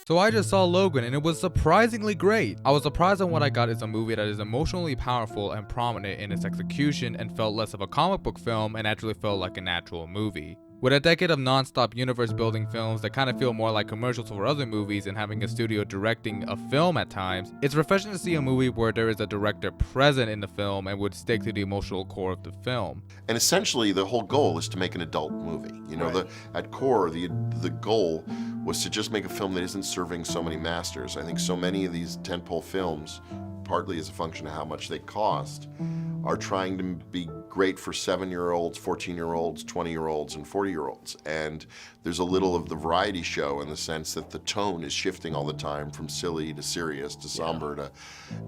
So I just saw Logan and it was surprisingly great. I was surprised on what I got is a movie that is emotionally powerful and prominent in its execution and felt less of a comic book film and actually felt like an actual movie. With a decade of non-stop universe-building films that kind of feel more like commercials for other movies and having a studio directing a film at times, it's refreshing to see a movie where there is a director present in the film and would stick to the emotional core of the film. And essentially, the whole goal is to make an adult movie. You know, at core, the goal was to just make a film that isn't serving so many masters. I think so many of these tentpole films, partly as a function of how much they cost, are trying to be great for 7-year-olds, 14-year-olds, 20-year-olds, and 40-year-olds. And there's a little of the variety show in the sense that the tone is shifting all the time from silly to serious to somber to...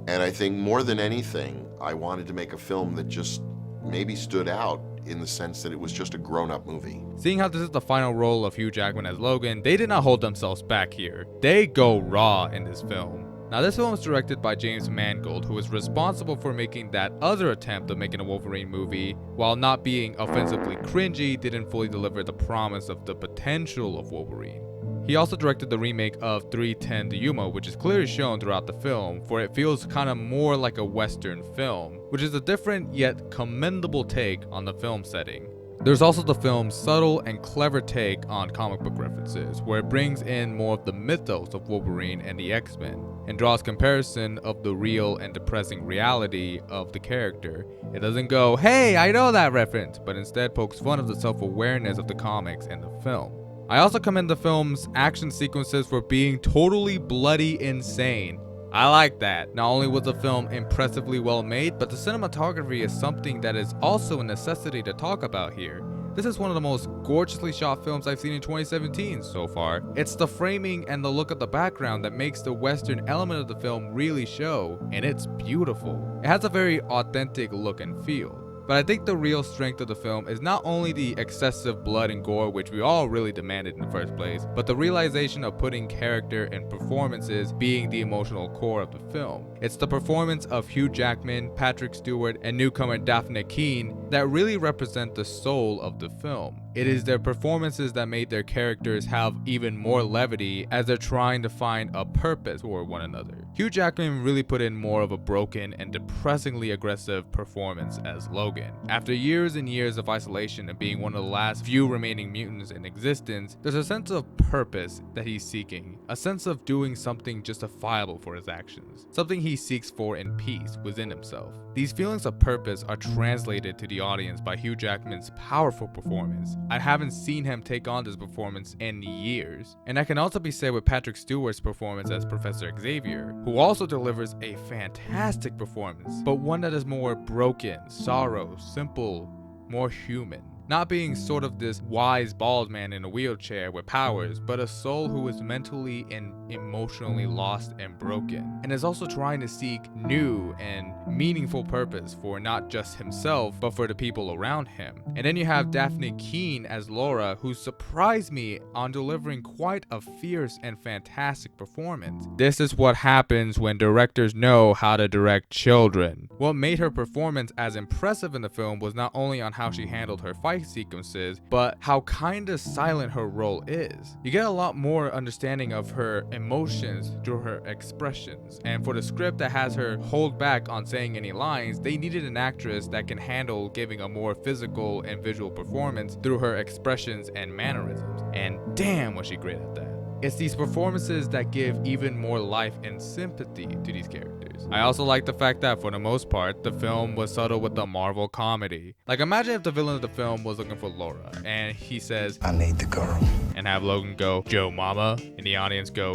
And I think more than anything, I wanted to make a film that just maybe stood out in the sense that it was just a grown-up movie. Seeing how this is the final role of Hugh Jackman as Logan, they did not hold themselves back here. They go raw in this film. Now this film was directed by James Mangold, who was responsible for making that other attempt of making a Wolverine movie. While not being offensively cringy, didn't fully deliver the promise of the potential of Wolverine. He also directed the remake of 3:10 to Yuma, which is clearly shown throughout the film, for it feels kind of more like a Western film, which is a different yet commendable take on the film setting. There's also the film's subtle and clever take on comic book references, where it brings in more of the mythos of Wolverine and the X-Men, and draws comparison of the real and depressing reality of the character. It doesn't go, hey, I know that reference, but instead pokes fun of the self-awareness of the comics and the film. I also commend the film's action sequences for being totally bloody insane. I like that. Not only was the film impressively well made, but the cinematography is something that is also a necessity to talk about here. This is one of the most gorgeously shot films I've seen in 2017 so far. It's the framing and the look of the background that makes the Western element of the film really show, and it's beautiful. It has a very authentic look and feel. But I think the real strength of the film is not only the excessive blood and gore, which we all really demanded in the first place, but the realization of putting character and performances being the emotional core of the film. It's the performance of Hugh Jackman, Patrick Stewart, and newcomer Dafne that really represent the soul of the film. It is their performances that made their characters have even more levity as they're trying to find a purpose for one another. Hugh Jackman really put in more of a broken and depressingly aggressive performance as Logan. After years and years of isolation and being one of the last few remaining mutants in existence, there's a sense of purpose that he's seeking, a sense of doing something justifiable for his actions, something he seeks for in peace within himself. These feelings of purpose are translated to the audience by Hugh Jackman's powerful performance. I haven't seen him take on this performance in years. And that can also be said with Patrick Stewart's performance as Professor Xavier, who also delivers a fantastic performance, but one that is more broken, sorrow, simple, more human. Not being sort of this wise bald man in a wheelchair with powers, but a soul who is mentally and emotionally lost and broken, and is also trying to seek new and meaningful purpose for not just himself, but for the people around him. And then you have Dafne as Laura, who surprised me on delivering quite a fierce and fantastic performance. This is what happens when directors know how to direct children. What made her performance as impressive in the film was not only on how she handled her fight sequences, but how kinda silent her role is. You get a lot more understanding of her emotions through her expressions, and for the script that has her hold back on saying any lines, they needed an actress that can handle giving a more physical and visual performance through her expressions and mannerisms, and damn was she great at that. It's these performances that give even more life and sympathy to these characters. I also like the fact that for the most part, the film was subtle with the Marvel comedy. Like, imagine if the villain of the film was looking for Laura, and he says, I need the girl. And have Logan go, Joe Mama, and the audience go,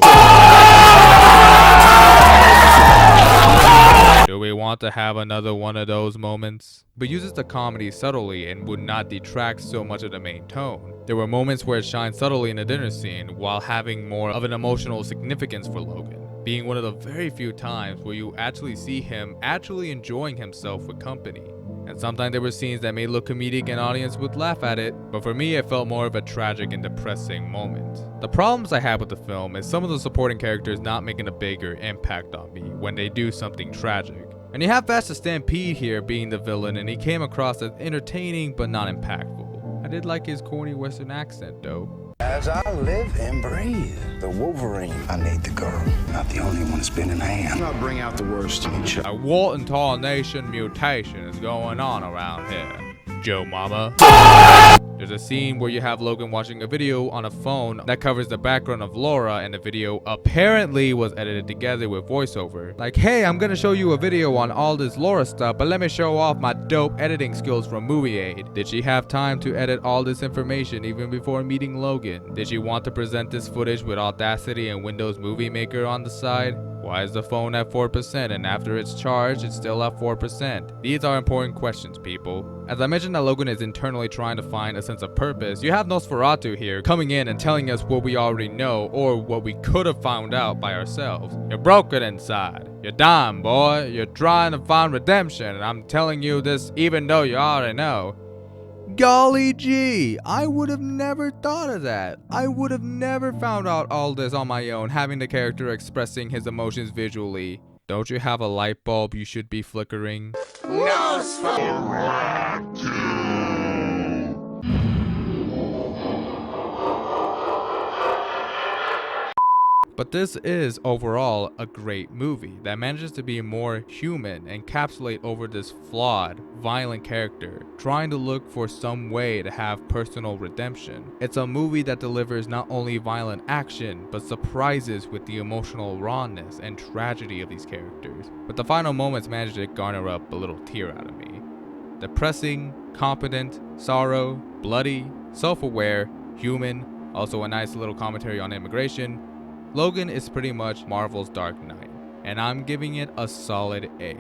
do we want to have another one of those moments? But uses the comedy subtly and would not detract so much of the main tone. There were moments where it shined subtly in the dinner scene while having more of an emotional significance for Logan, being one of the very few times where you actually see him actually enjoying himself with company. And sometimes there were scenes that may look comedic and audience would laugh at it, but for me it felt more of a tragic and depressing moment. The problems I had with the film is some of the supporting characters not making a bigger impact on me when they do something tragic. And you have Faster Stampede here being the villain, and he came across as entertaining but not impactful. I did like his corny Western accent though. As I live and breathe, the Wolverine. I made the girl, not the only one spinning hand. I'll bring out the worst in each other. A Walton Tarnation mutation is going on around here, Joe Mama. There's a scene where you have Logan watching a video on a phone that covers the background of Laura, and the video apparently was edited together with voiceover. Like, hey, I'm gonna show you a video on all this Laura stuff, but let me show off my dope editing skills from Movie Aid. Did she have time to edit all this information even before meeting Logan? Did she want to present this footage with Audacity and Windows Movie Maker on the side? Why is the phone at 4% and after it's charged, it's still at 4%? These are important questions, people. As I mentioned that Logan is internally trying to find a sense of purpose, you have Nosferatu here coming in and telling us what we already know or what we could have found out by ourselves. You're broken inside. You're dying, boy. You're trying to find redemption, and I'm telling you this even though you already know. Golly gee, I would have never thought of that. I would have never found out all this on my own, having the character expressing his emotions visually. Don't you have a light bulb you should be flickering? But this is overall a great movie that manages to be more human and encapsulate over this flawed, violent character, trying to look for some way to have personal redemption. It's a movie that delivers not only violent action, but surprises with the emotional rawness and tragedy of these characters. But the final moments manage to garner up a little tear out of me. Depressing, competent, sorrow, bloody, self-aware, human, also a nice little commentary on immigration. Logan is pretty much Marvel's Dark Knight, and I'm giving it a solid A.